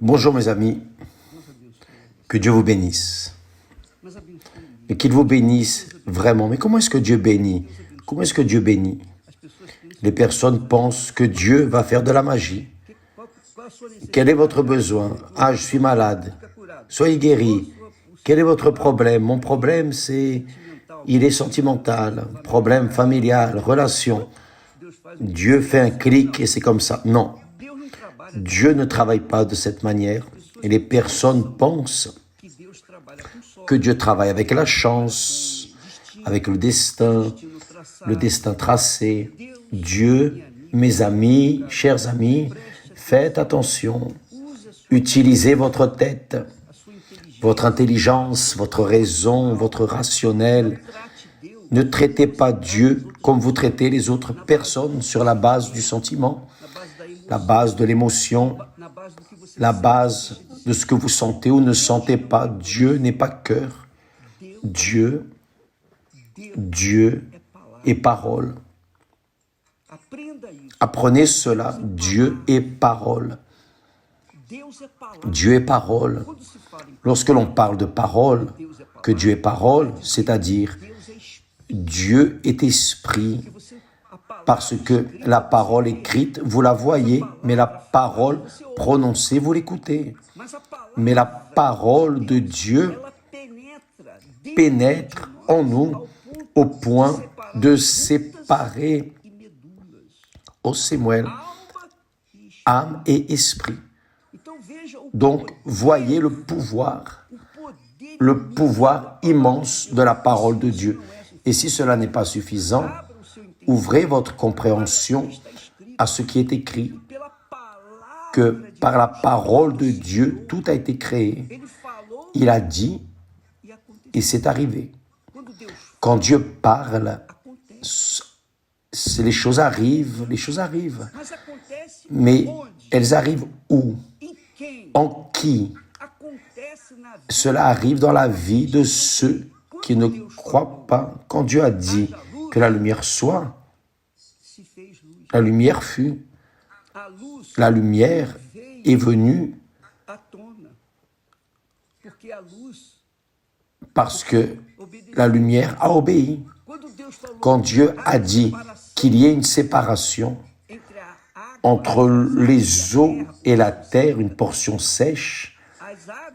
Bonjour mes amis, que Dieu vous bénisse. Mais qu'il vous bénisse vraiment. Mais comment est-ce que Dieu bénit? Comment est-ce que Dieu bénit? Les personnes pensent que Dieu va faire de la magie. Quel est votre besoin? Ah, je suis malade. Soyez guéri. Quel est votre problème? Mon problème, il est sentimental, problème familial, relation. Dieu fait un clic et c'est comme ça. Non. Dieu ne travaille pas de cette manière et les personnes pensent que Dieu travaille avec la chance, avec le destin tracé. Dieu, mes amis, chers amis, faites attention. Utilisez votre tête, votre intelligence, votre raison, votre rationnel. Ne traitez pas Dieu comme vous traitez les autres personnes sur la base du sentiment, la base de l'émotion, la base de ce que vous sentez ou ne sentez pas. Dieu n'est pas cœur. Dieu est parole. Apprenez cela, Dieu est parole. Dieu est parole. Lorsque l'on parle de parole, que Dieu est parole, c'est-à-dire Dieu est esprit, parce que la parole écrite, vous la voyez, mais la parole prononcée, vous l'écoutez. Mais la parole de Dieu pénètre en nous au point de séparer au Samuel, âme et esprit. Donc, voyez le pouvoir immense de la parole de Dieu. Et si cela n'est pas suffisant, ouvrez votre compréhension à ce qui est écrit, que par la parole de Dieu, tout a été créé. Il a dit, et c'est arrivé. Quand Dieu parle, les choses arrivent. Mais elles arrivent où? En qui? Cela arrive dans la vie de ceux qui ne croient pas. Quand Dieu a dit que la lumière soit, la lumière fut. La lumière est venue parce que la lumière a obéi. Quand Dieu a dit qu'il y ait une séparation entre les eaux et la terre, une portion sèche,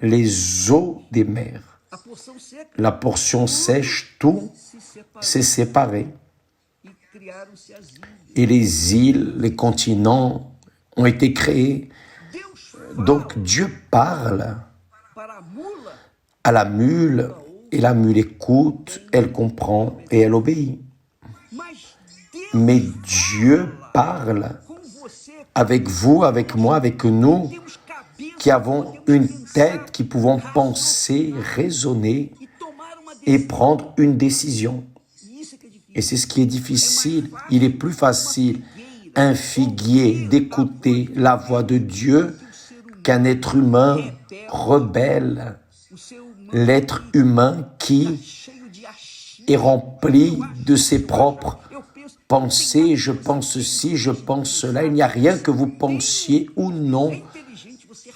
les eaux des mers, la portion sèche, tout s'est séparé. Et les îles, les continents ont été créés. Donc Dieu parle à la mule, et la mule écoute, elle comprend et elle obéit. Mais Dieu parle avec vous, avec moi, avec nous, qui avons une tête, qui pouvons penser, raisonner et prendre une décision. Et c'est ce qui est difficile. Il est plus facile, un figuier, d'écouter la voix de Dieu qu'un être humain rebelle. L'être humain qui est rempli de ses propres pensées. Je pense ceci, je pense cela. Il n'y a rien que vous pensiez ou non.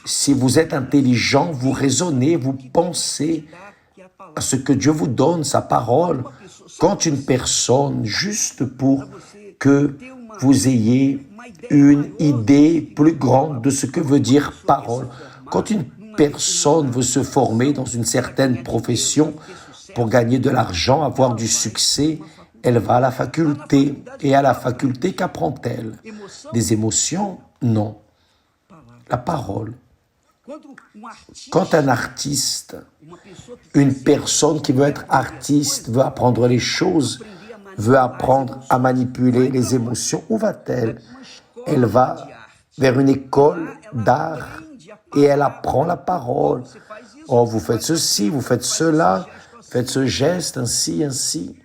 Si vous êtes intelligent, vous raisonnez, vous pensez à ce que Dieu vous donne, sa parole. Quand une personne, juste pour que vous ayez une idée plus grande de ce que veut dire parole, quand une personne veut se former dans une certaine profession pour gagner de l'argent, avoir du succès, elle va à la faculté. Et à la faculté, qu'apprend-elle? Des émotions? Non. La parole. Quand un artiste, une personne qui veut être artiste, veut apprendre les choses, veut apprendre à manipuler les émotions, où va-t-elle? Elle va vers une école d'art et elle apprend la parole. Oh, vous faites ceci, vous faites cela, faites ce geste, ainsi, ainsi.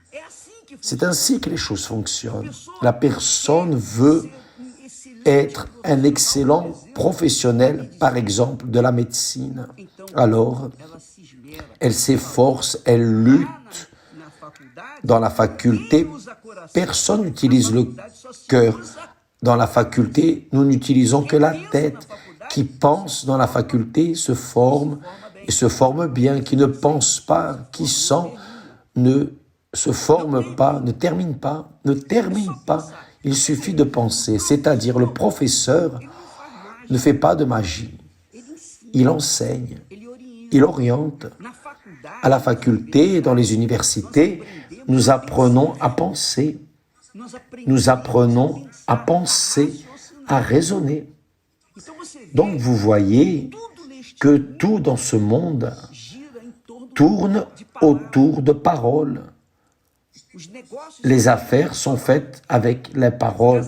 C'est ainsi que les choses fonctionnent. La personne veut être un excellent professionnel, par exemple, de la médecine. Alors, elle s'efforce, elle lutte dans la faculté. Personne n'utilise le cœur. Dans la faculté, nous n'utilisons que la tête. qui pense dans la faculté se forme et se forme bien, qui ne pense pas, qui sent, ne se forme pas, ne termine pas. Il suffit de penser, c'est-à-dire le professeur ne fait pas de magie. Il enseigne, il oriente. À la faculté, dans les universités, nous apprenons à penser. Nous apprenons à penser, à raisonner. Donc vous voyez que tout dans ce monde tourne autour de paroles. Les affaires sont faites avec les paroles.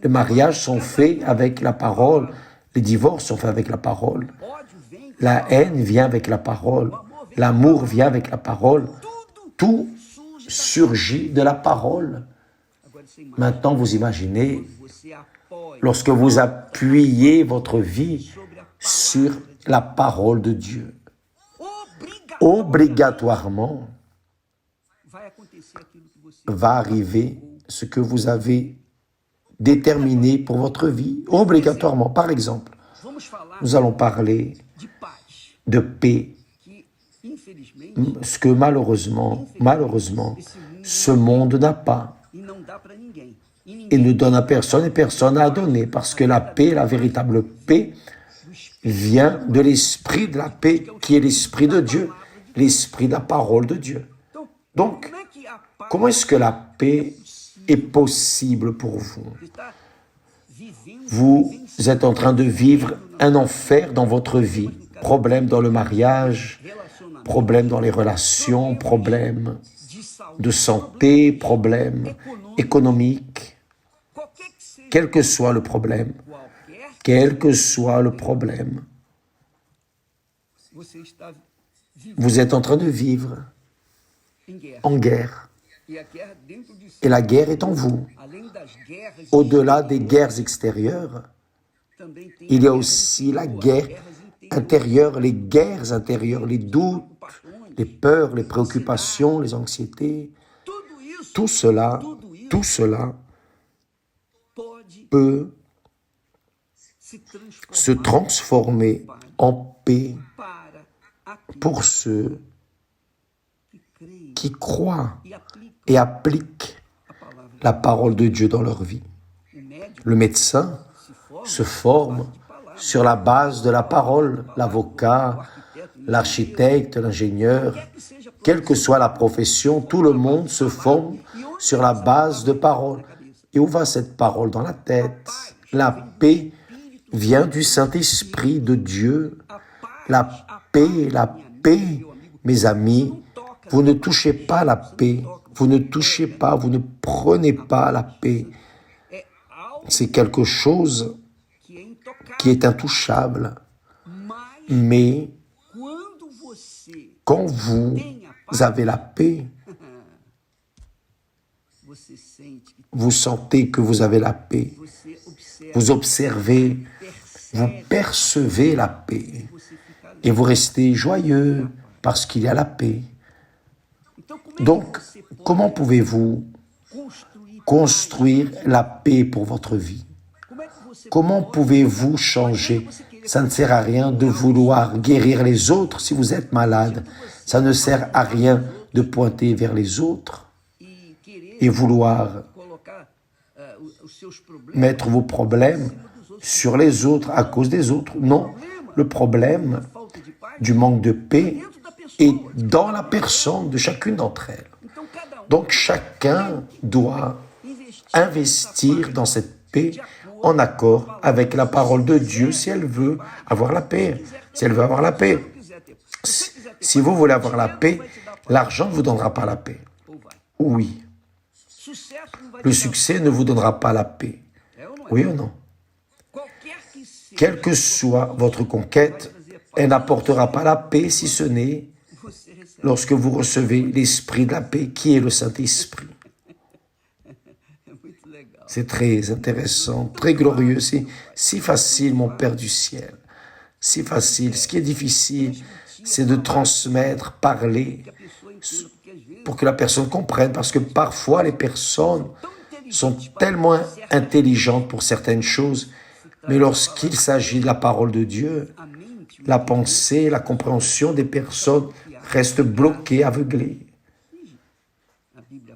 Les mariages sont faits avec la parole. Les divorces sont faits avec la parole. La haine vient avec la parole. L'amour vient avec la parole. Tout surgit de la parole. Maintenant, vous imaginez, lorsque vous appuyez votre vie sur la parole de Dieu, obligatoirement va arriver ce que vous avez déterminé pour votre vie. Obligatoirement. Par exemple, nous allons parler de paix, ce que malheureusement, ce monde n'a pas et ne donne à personne et personne n'a à donner, parce que la paix, la véritable paix, vient de l'esprit de la paix qui est l'esprit de Dieu, l'esprit de la parole de Dieu. Donc, comment est-ce que la paix est possible pour vous? Vous êtes en train de vivre un enfer dans votre vie. Problème dans le mariage, problème dans les relations, problème de santé, problème économique. Quel que soit le problème, vous êtes en train de vivre en guerre. Et la guerre est en vous. Au-delà des guerres extérieures, il y a aussi la guerre intérieure, les guerres intérieures, les doutes, les peurs, les préoccupations, les anxiétés. Tout cela peut se transformer en paix pour ceux qui croient et appliquent la parole de Dieu dans leur vie. Le médecin se forme sur la base de la parole, l'avocat, l'architecte, l'ingénieur, quelle que soit la profession, tout le monde se forme sur la base de parole. Et où va cette parole? Dans la tête. La paix vient du Saint-Esprit de Dieu. La paix, mes amis, vous ne touchez pas la paix. Vous ne prenez pas la paix. C'est quelque chose qui est intouchable. Mais quand vous avez la paix, vous sentez que vous avez la paix. Vous observez, vous percevez la paix. Et vous restez joyeux parce qu'il y a la paix. Donc, comment pouvez-vous construire la paix pour votre vie? Comment pouvez-vous changer? Ça ne sert à rien de vouloir guérir les autres si vous êtes malade. Ça ne sert à rien de pointer vers les autres et vouloir mettre vos problèmes sur les autres à cause des autres. Non, le problème du manque de paix est dans la personne de chacune d'entre elles. Donc chacun doit investir dans cette paix en accord avec la parole de Dieu si elle veut avoir la paix. Si vous voulez avoir la paix, l'argent ne vous donnera pas la paix. Oui. Le succès ne vous donnera pas la paix. Oui ou non? Quelle que soit votre conquête, elle n'apportera pas la paix si ce n'est lorsque vous recevez l'esprit de la paix qui est le Saint-Esprit. C'est très intéressant, très glorieux, c'est si facile, mon Père du ciel, si facile. Ce qui est difficile, c'est de transmettre, parler, pour que la personne comprenne, parce que parfois les personnes sont tellement intelligentes pour certaines choses Mais lorsqu'il s'agit de la parole de Dieu, la pensée, la compréhension des personnes restent bloquées, aveuglées.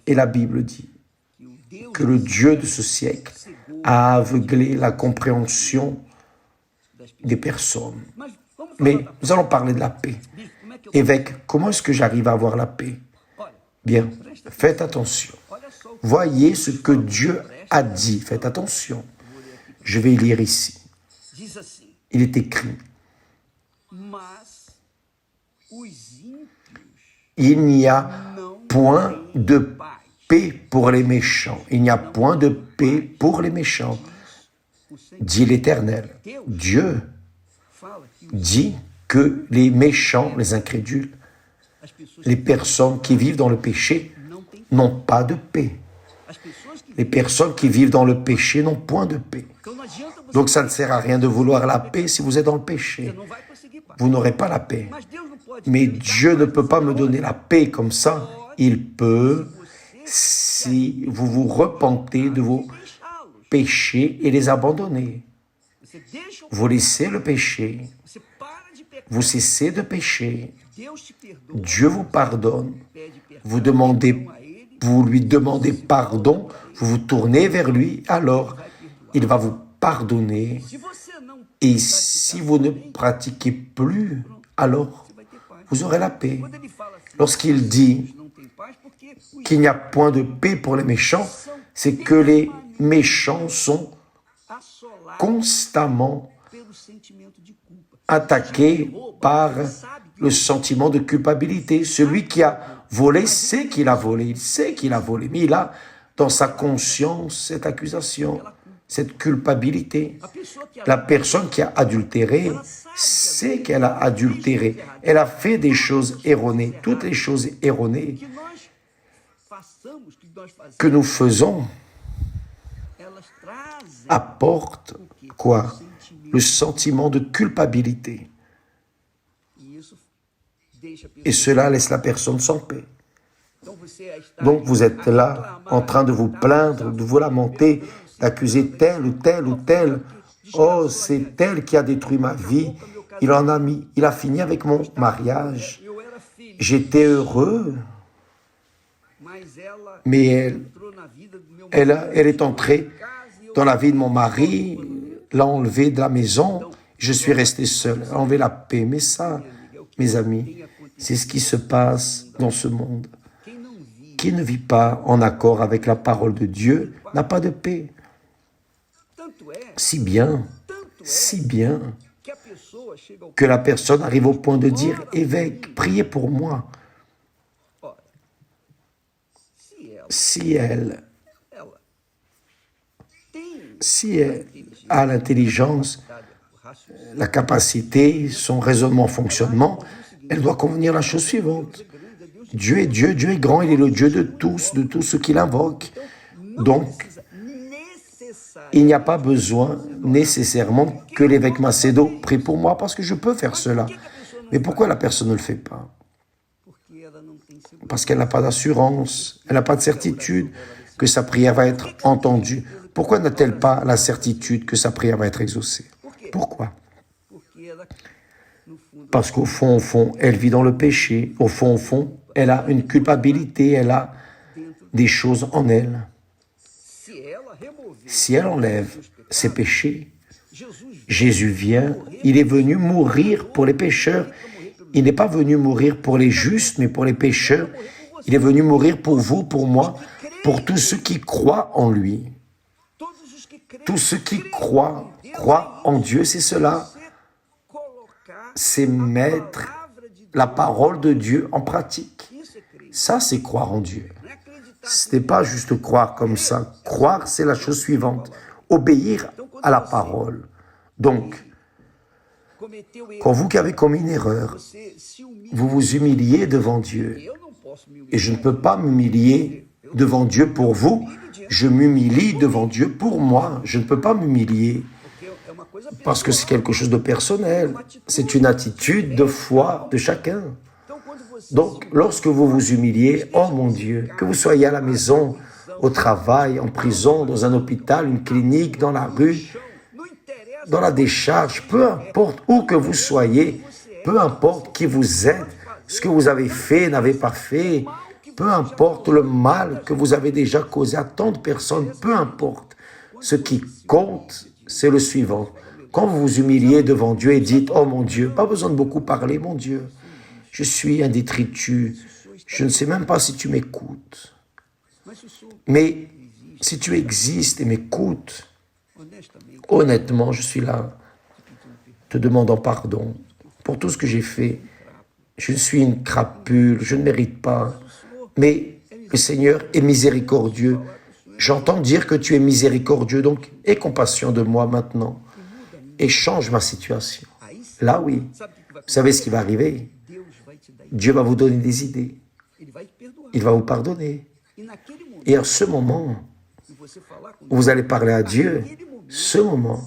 Et la Bible dit que le Dieu de ce siècle a aveuglé la compréhension des personnes. Mais nous allons parler de la paix. Évêque, comment est-ce que j'arrive à avoir la paix? Bien, faites attention. Voyez ce que Dieu a dit. Faites attention. Je vais lire ici. Il est écrit: il n'y a point de paix pour les méchants. Il n'y a point de paix pour les méchants, dit l'Éternel. Dieu dit que les méchants, les incrédules, les personnes qui vivent dans le péché n'ont pas de paix. Les personnes qui vivent dans le péché n'ont point de paix. Donc ça ne sert à rien de vouloir la paix si vous êtes dans le péché. Vous n'aurez pas la paix. Mais Dieu ne peut pas me donner la paix comme ça. Il peut si vous vous repentez de vos péchés et les abandonnez. Vous laissez le péché. Vous cessez de pécher. Dieu vous pardonne. Vous lui demandez pardon. Vous vous tournez vers lui. Alors, il va vous pardonner. Et si vous ne pratiquez plus, alors vous aurez la paix. Lorsqu'il dit qu'il n'y a point de paix pour les méchants, c'est que les méchants sont constamment attaqués par le sentiment de culpabilité. Celui qui a volé sait qu'il a volé, il sait qu'il a volé, mais il a dans sa conscience cette accusation, cette culpabilité. La personne qui a adultéré sait qu'elle a adultéré. Elle a fait des choses erronées. Toutes les choses erronées que nous faisons apportent quoi? Le sentiment de culpabilité. Et cela laisse la personne sans paix. Donc vous êtes là en train de vous plaindre, de vous lamenter, d'accuser tel ou tel ou tel. Oh, c'est tel qui a détruit ma vie. Il a fini avec mon mariage. J'étais heureux. Mais elle est entrée dans la vie de mon mari, l'a enlevé de la maison. Je suis resté seul, elle a enlevé la paix. Mais ça, mes amis, c'est ce qui se passe dans ce monde. Qui ne vit pas en accord avec la parole de Dieu n'a pas de paix. Si bien que la personne arrive au point de dire: évêque, priez pour moi. Si elle a l'intelligence, la capacité, son raisonnement, fonctionnement, elle doit convenir la chose suivante. Dieu est Dieu, Dieu est grand, il est le Dieu de tous ceux qui l'invoquent. Donc, il n'y a pas besoin nécessairement que l'évêque Macedo prie pour moi, parce que je peux faire cela. Mais pourquoi la personne ne le fait pas? Parce qu'elle n'a pas d'assurance, elle n'a pas de certitude que sa prière va être entendue. Pourquoi n'a-t-elle pas la certitude que sa prière va être exaucée? Pourquoi? Parce qu'au fond, elle vit dans le péché. Au fond, elle a une culpabilité, elle a des choses en elle. Si elle enlève ses péchés, Jésus vient, il est venu mourir pour les pécheurs. Il n'est pas venu mourir pour les justes, mais pour les pécheurs. Il est venu mourir pour vous, pour moi, pour tous ceux qui croient en lui. Tous ceux qui croient en Dieu, c'est cela. C'est mettre la parole de Dieu en pratique. Ça, c'est croire en Dieu. Ce n'est pas juste croire comme ça. Croire, c'est la chose suivante. Obéir à la parole. Donc, quand vous qui avez commis une erreur, vous vous humiliez devant Dieu. Et je ne peux pas m'humilier devant Dieu pour vous. Je m'humilie devant Dieu pour moi. Je ne peux pas m'humilier parce que c'est quelque chose de personnel. C'est une attitude de foi de chacun. Donc, lorsque vous vous humiliez, oh mon Dieu, que vous soyez à la maison, au travail, en prison, dans un hôpital, une clinique, dans la rue, dans la décharge, peu importe où que vous soyez, peu importe qui vous êtes, ce que vous avez fait, n'avez pas fait, peu importe le mal que vous avez déjà causé à tant de personnes, peu importe. Ce qui compte, c'est le suivant. Quand vous vous humiliez devant Dieu et dites, « Oh mon Dieu, pas besoin de beaucoup parler, mon Dieu, je suis un détritus, je ne sais même pas si tu m'écoutes. Mais si tu existes et m'écoutes, honnêtement, je suis là, te demandant pardon pour tout ce que j'ai fait. Je suis une crapule, je ne mérite pas. Mais le Seigneur est miséricordieux. J'entends dire que tu es miséricordieux, donc aie compassion de moi maintenant et change ma situation. Là, oui. Vous savez ce qui va arriver? Dieu va vous donner des idées. Il va vous pardonner. Et à ce moment où vous allez parler à Dieu, ce moment,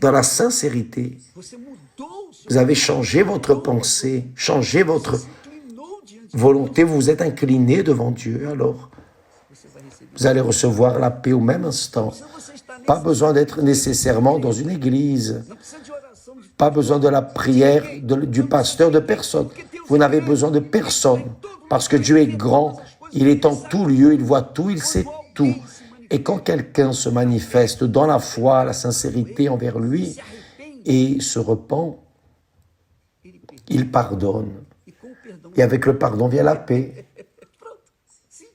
dans la sincérité, vous avez changé votre pensée, changé votre volonté, vous vous êtes incliné devant Dieu, alors vous allez recevoir la paix au même instant. Pas besoin d'être nécessairement dans une église, pas besoin de la prière du pasteur, de personne. Vous n'avez besoin de personne, parce que Dieu est grand, il est en tout lieu, il voit tout, il sait tout. Et quand quelqu'un se manifeste dans la foi, la sincérité envers lui, et se repent, il pardonne. Et avec le pardon vient la paix.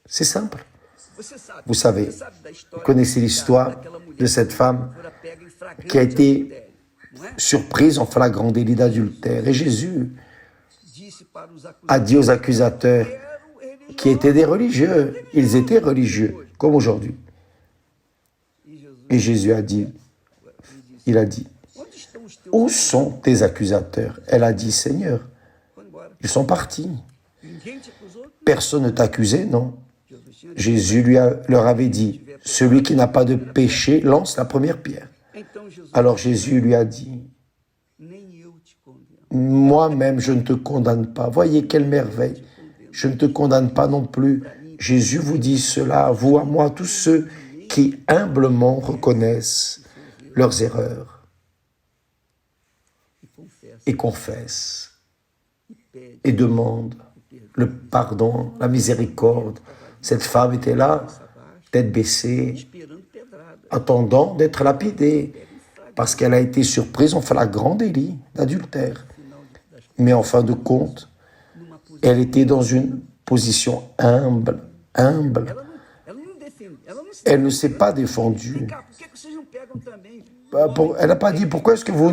C'est simple. Vous savez, vous connaissez l'histoire de cette femme qui a été surprise en flagrant délit d'adultère. Et Jésus a dit aux accusateurs qui étaient des religieux, ils étaient religieux, comme aujourd'hui. Et Jésus a dit, il a dit, « Où sont tes accusateurs ?» Elle a dit, « Seigneur, ils sont partis. Personne ne t'accusait, non ?» Jésus leur avait dit, « Celui qui n'a pas de péché lance la première pierre. » Alors Jésus lui a dit, « Moi-même, je ne te condamne pas. » Voyez quelle merveille. Je ne te condamne pas non plus. Jésus vous dit cela, à vous, à moi, tous ceux qui humblement reconnaissent leurs erreurs et confessent et demandent le pardon, la miséricorde. Cette femme était là, tête baissée, attendant d'être lapidée, parce qu'elle a été surprise en flagrant délit d'adultère. Mais en fin de compte, elle était dans une position humble. Elle ne s'est pas défendue. Elle n'a pas dit, pourquoi est-ce que vous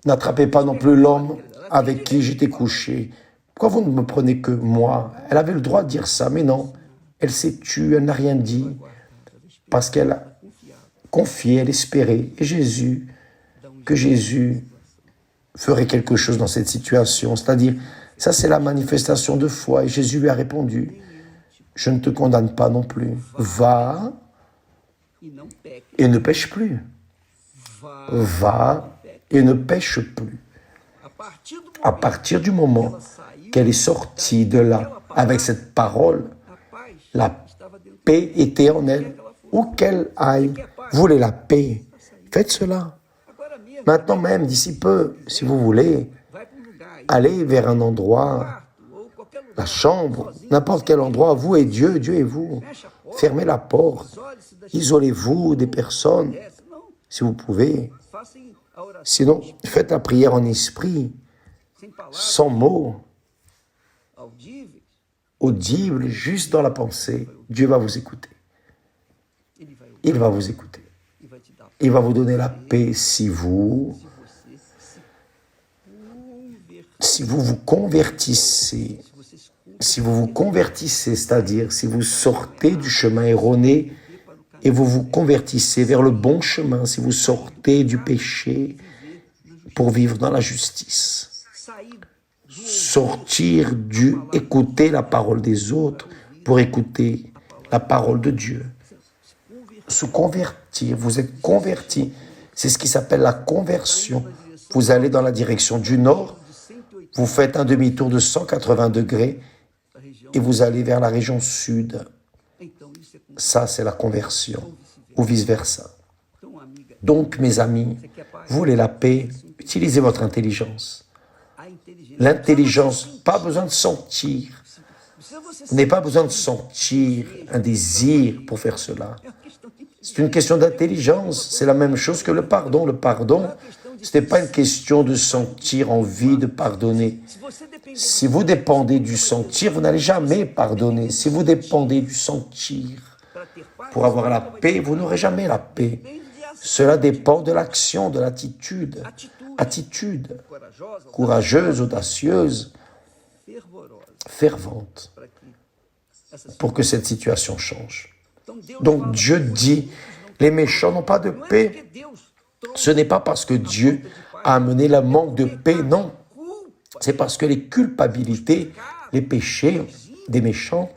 n'attrapez pas non plus l'homme avec qui j'étais couché? Pourquoi vous ne me prenez que moi? Elle avait le droit de dire ça, mais non. Elle s'est tue, elle n'a rien dit, parce qu'elle a confié, elle espérait. Et que Jésus ferait quelque chose dans cette situation. C'est-à-dire, ça c'est la manifestation de foi. Et Jésus lui a répondu, je ne te condamne pas non plus. Va et ne pêche plus. Va et ne pêche plus. À partir du moment qu'elle est sortie de là avec cette parole, la paix était en elle. Où qu'elle aille, vous voulez la paix, faites cela. Maintenant même, d'ici peu, si vous voulez, allez vers un endroit, la chambre, n'importe quel endroit, vous et Dieu, Dieu et vous. Fermez la porte, isolez-vous des personnes, si vous pouvez. Sinon, faites la prière en esprit, sans mots, audible, juste dans la pensée. Dieu va vous écouter. Il va vous écouter. Il va vous donner la paix si vous vous convertissez. Si vous vous convertissez, c'est-à-dire si vous sortez du chemin erroné et vous vous convertissez vers le bon chemin, si vous sortez du péché pour vivre dans la justice. Sortir écouter la parole des autres pour écouter la parole de Dieu. Se convertir, vous êtes converti. C'est ce qui s'appelle la conversion. Vous allez dans la direction du nord, vous faites un demi-tour de 180 degrés et vous allez vers la région sud. Ça, c'est la conversion, ou vice-versa. Donc, mes amis, vous voulez la paix, utilisez votre intelligence. L'intelligence, pas besoin de sentir. Vous n'avez pas besoin de sentir un désir pour faire cela. C'est une question d'intelligence. C'est la même chose que le pardon. Le pardon, ce n'est pas une question de sentir envie de pardonner. Si vous dépendez du sentir, vous n'allez jamais pardonner. Si vous dépendez du sentir pour avoir la paix, vous n'aurez jamais la paix. Cela dépend de l'action, de l'attitude. Attitude courageuse, audacieuse, fervente, pour que cette situation change. Donc Dieu dit, les méchants n'ont pas de paix. Ce n'est pas parce que Dieu a amené le manque de paix, non. C'est parce que les culpabilités, les péchés des méchants,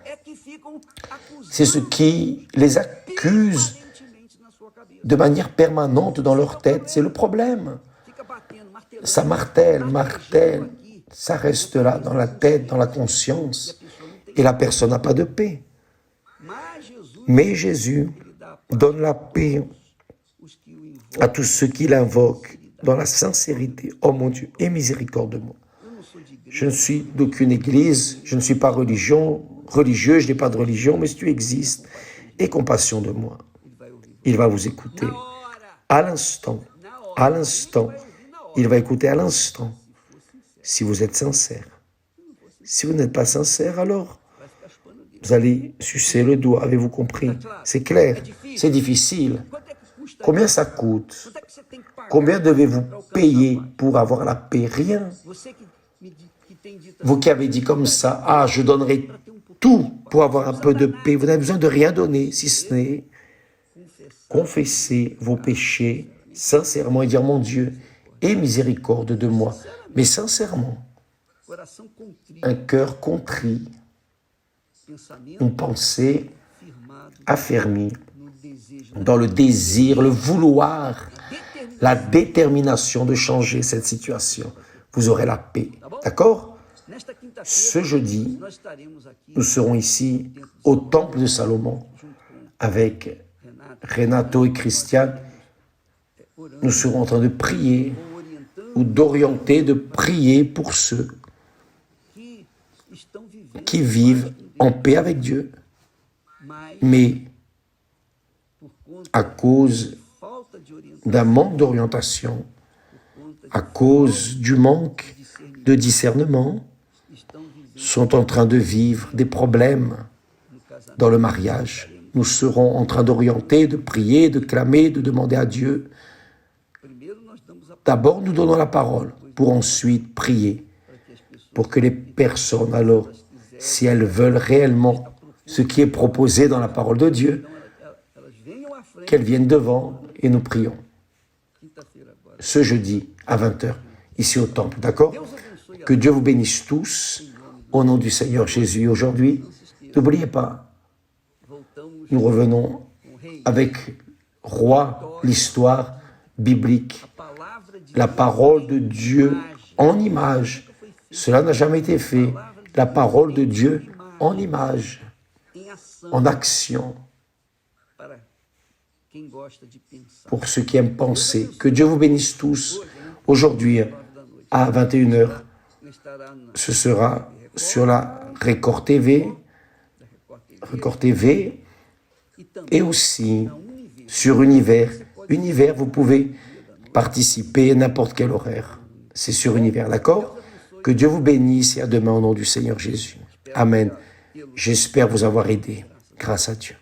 c'est ce qui les accuse de manière permanente dans leur tête. C'est le problème. Ça martèle, ça reste là dans la tête, dans la conscience, et la personne n'a pas de paix. Mais Jésus donne la paix à tous ceux qui l'invoquent dans la sincérité. Oh mon Dieu, aie miséricorde de moi. Je ne suis d'aucune église, je ne suis pas religieux, je n'ai pas de religion, mais si tu existes, aie compassion de moi. Il va vous écouter à l'instant, il va écouter à l'instant, si vous êtes sincère. Si vous n'êtes pas sincère, alors vous allez sucer le doigt, avez-vous compris? C'est clair, c'est difficile. Combien ça coûte? Combien devez-vous payer pour avoir la paix? Rien. Vous qui avez dit comme ça, ah, je donnerai tout pour avoir un peu de paix. Vous n'avez besoin de rien donner, si ce n'est confesser vos péchés sincèrement et dire, mon Dieu, aie miséricorde de moi. Mais sincèrement, un cœur contrit, une pensée affermie dans le désir, le vouloir, la détermination de changer cette situation. Vous aurez la paix. D'accord? Ce jeudi, nous serons ici au Temple de Salomon avec Renato et Christiane. Nous serons en train de prier ou d'orienter, de prier pour ceux qui vivent en paix avec Dieu, mais à cause d'un manque d'orientation, à cause du manque de discernement, sont en train de vivre des problèmes dans le mariage. Nous serons en train d'orienter, de prier, de clamer, de demander à Dieu. D'abord, nous donnons la parole pour ensuite prier pour que les personnes, alors, si elles veulent réellement ce qui est proposé dans la parole de Dieu, qu'elles viennent devant et nous prions. Ce jeudi à 20h, ici au temple, d'accord? Que Dieu vous bénisse tous, au nom du Seigneur Jésus. Aujourd'hui, n'oubliez pas, nous revenons avec Roi, l'histoire biblique, la parole de Dieu en image. Cela n'a jamais été fait. La parole de Dieu en image, en action, pour ceux qui aiment penser. Que Dieu vous bénisse tous. Aujourd'hui, à 21h, ce sera sur la Record TV, et aussi sur Univers. Univers, vous pouvez participer à n'importe quel horaire. C'est sur Univers, d'accord? Que Dieu vous bénisse et à demain au nom du Seigneur Jésus. Amen. J'espère vous avoir aidé. Grâce à Dieu.